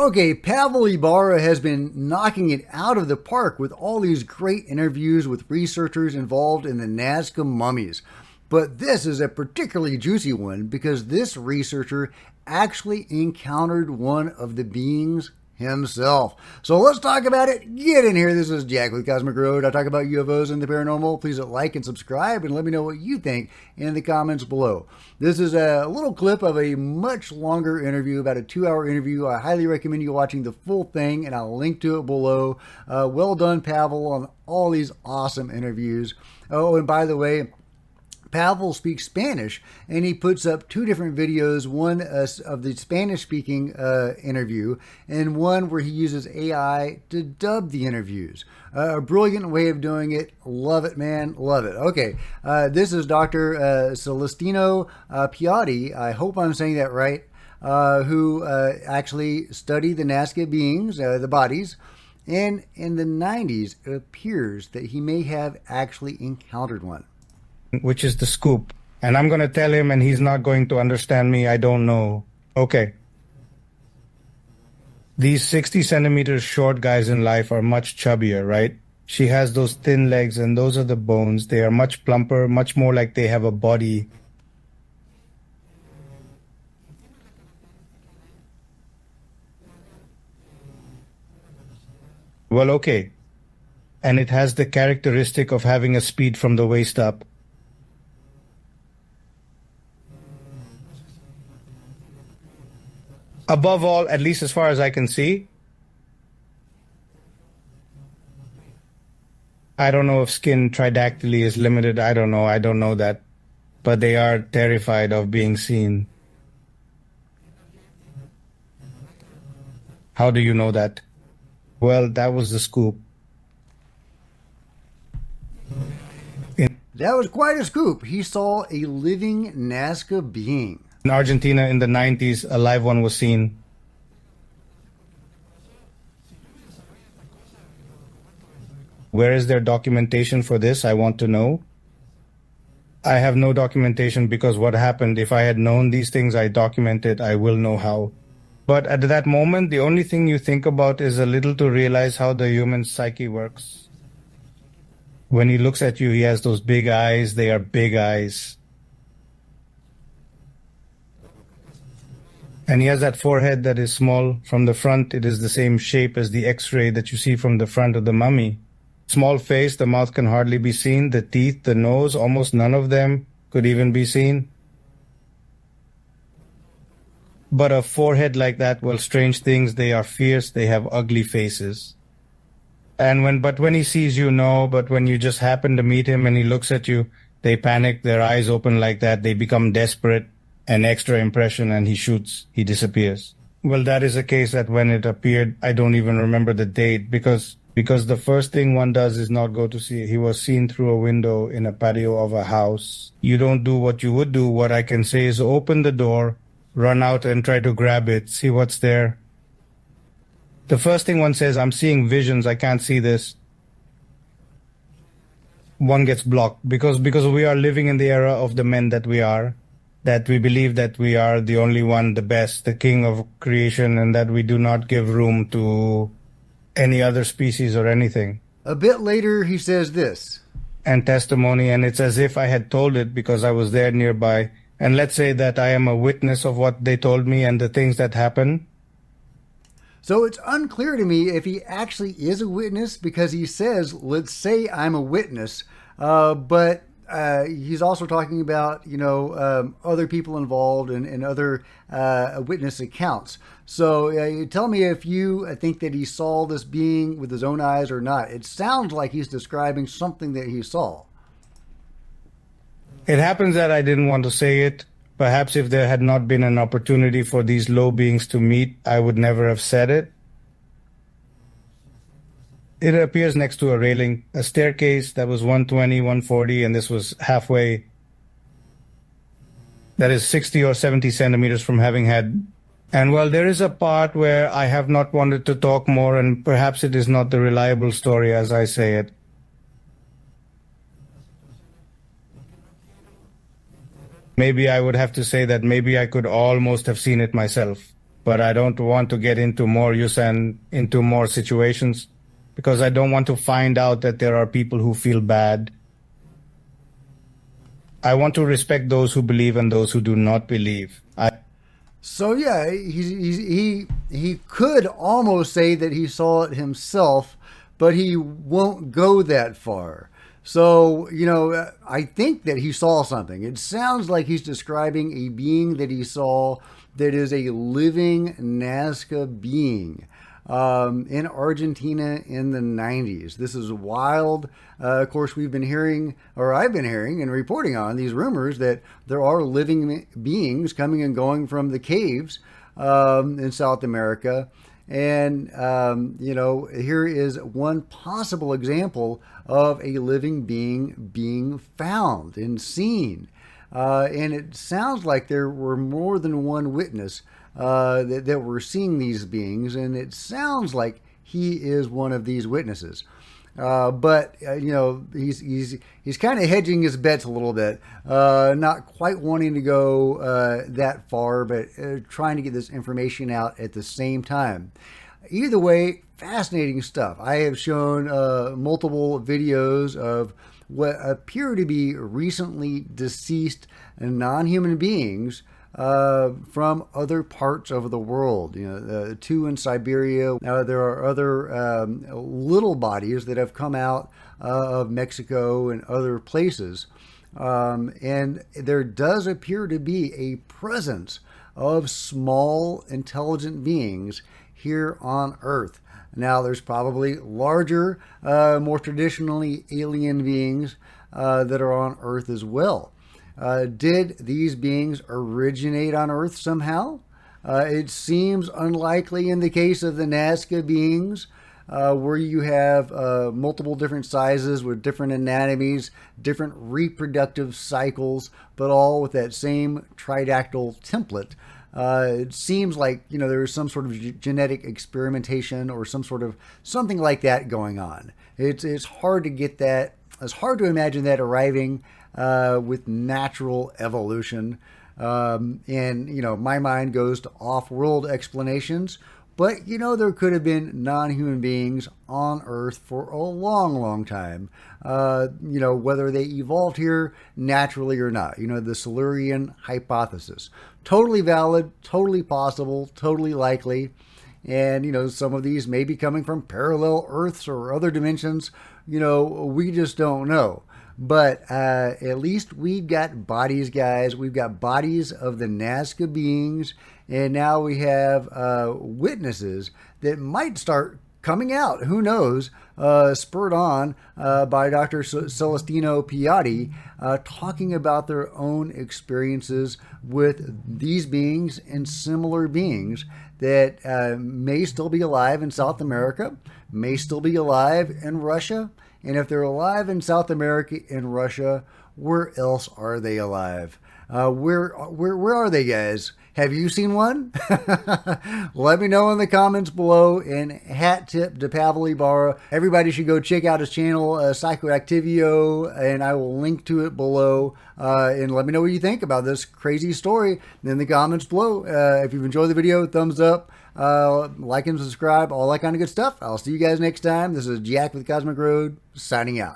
Okay, Pavel Ibarra has been knocking it out of the park with all these great interviews with researchers involved in the Nazca mummies. But this is a particularly juicy one because this researcher actually encountered one of the beings himself. So let's talk about it. Get in here. This is Jack with Cosmic Road. I talk about UFOs and the paranormal. Please like and subscribe and let me know what you think in the comments below. This is a little clip of a much longer interview, about a 2-hour interview. I highly recommend you watching the full thing, and I'll link to it below. Well done, Pavel, on all these awesome interviews. Oh, and by the way, Pavel speaks Spanish, and he puts up 2 different videos, one of the Spanish-speaking interview, and one where he uses AI to dub the interviews. A brilliant way of doing it. Love it, man. Love it. Okay, this is Dr. Celestino Piatti. I hope I'm saying that right, who actually studied the Nazca beings, the bodies, and in the 90s, it appears that he may have actually encountered one. Which is the scoop. And I'm going to tell him and he's not going to understand me. I don't know. Okay. These 60 centimeters short guys in life are much chubbier, right? She has those thin legs and those are the bones. They are much plumper, much more like they have a body. Well, okay. And it has the characteristic of having a speed from the waist up. Above all, at least as far as I can see, I don't know if skin tridactyly is limited. I don't know. I don't know that. But they are terrified of being seen. How do you know that? Well, that was the scoop. That was quite a scoop. He saw a living Nazca being. In Argentina in the 90s, a live one was seen. Where is their documentation for this? I want to know. I have no documentation because what happened, if I had known these things, I documented, I will know how. But at that moment, the only thing you think about is a little to realize how the human psyche works. When he looks at you, he has those big eyes. They are big eyes. And he has that forehead that is small. From the front, it is the same shape as the X-ray that you see from the front of the mummy. Small face, the mouth can hardly be seen. The teeth, the nose, almost none of them could even be seen. But a forehead like that, well, strange things, they are fierce, they have ugly faces. But when he sees you, no, but when you just happen to meet him and he looks at you, they panic, their eyes open like that, they become desperate, an extra impression, and he shoots, he disappears. Well, that is a case that when it appeared, I don't even remember the date, because the first thing one does is not go to see. He was seen through a window in a patio of a house. You don't do what you would do. What I can say is open the door, run out and try to grab it, see what's there. The first thing one says, I'm seeing visions, I can't see this. One gets blocked because we are living in the era of the men that we are, that we believe that we are the only one, the best, the king of creation, and that we do not give room to any other species or anything. A bit later, he says this. And testimony, and it's as if I had told it because I was there nearby. And let's say that I am a witness of what they told me and the things that happen. So it's unclear to me if he actually is a witness because he says, let's say I'm a witness. But he's also talking about, other people involved and other witness accounts. So tell me if you think that he saw this being with his own eyes or not. It sounds like he's describing something that he saw. It happens that I didn't want to say it. Perhaps if there had not been an opportunity for these low beings to meet, I would never have said it. It appears next to a railing, a staircase that was 120, 140, and this was halfway. That is 60 or 70 centimeters from having had. And well, there is a part where I have not wanted to talk more, and perhaps it is not the reliable story as I say it. Maybe I would have to say that maybe I could almost have seen it myself. but I don't want to get into more use and into more situations because I don't want to find out that there are people who feel bad. I want to respect those who believe and those who do not believe. So yeah, he could almost say that he saw it himself, but he won't go that far. So, I think that he saw something. It sounds like he's describing a being that he saw that is a living Nazca being in Argentina in the 90s. This is wild. Of course, we've been hearing, or I've been hearing and reporting on these rumors that there are living beings coming and going from the caves in South America. And, here is one possible example of a living being being found and seen. And it sounds like there were more than one witness that were seeing these beings, and it sounds like he is one of these witnesses. But he's kind of hedging his bets a little bit, not quite wanting to go that far, but trying to get this information out at the same time. Either way, fascinating stuff. I have shown multiple videos of what appear to be recently deceased non-human beings from other parts of the world. Two in Siberia. There are other little bodies that have come out of Mexico and other places. And there does appear to be a presence of small, intelligent beings here on Earth. Now, there's probably larger, more traditionally alien beings that are on Earth as well. Did these beings originate on Earth somehow? It seems unlikely in the case of the Nazca beings, where you have multiple different sizes with different anatomies, different reproductive cycles, but all with that same tridactyl template. It seems like there is some sort of genetic experimentation or something like that going on. It's hard to get that. It's hard to imagine that arriving with natural evolution. And my mind goes to off-world explanations. But, there could have been non-human beings on Earth for a long, long time, whether they evolved here naturally or not. The Silurian hypothesis. Totally valid, totally possible, totally likely. And, some of these may be coming from parallel Earths or other dimensions. We just don't know. But at least we've got bodies, guys. We've got bodies of the Nazca beings. And now we have witnesses that might start coming out. Who knows? Spurred on by Dr. Celestino Piatti, talking about their own experiences with these beings and similar beings that may still be alive in South America, may still be alive in Russia. And if they're alive in South America and Russia, where else are they alive? Where are they, guys? Have you seen one? Let me know in the comments below. And hat tip to Pavel Ibarra. Everybody should go check out his channel, Psychoactivio, and I will link to it below. And let me know what you think about this crazy story in the comments below. If you've enjoyed the video, thumbs up, like and subscribe, all that kind of good stuff. I'll see you guys next time. This is Jack with Cosmic Road, signing out.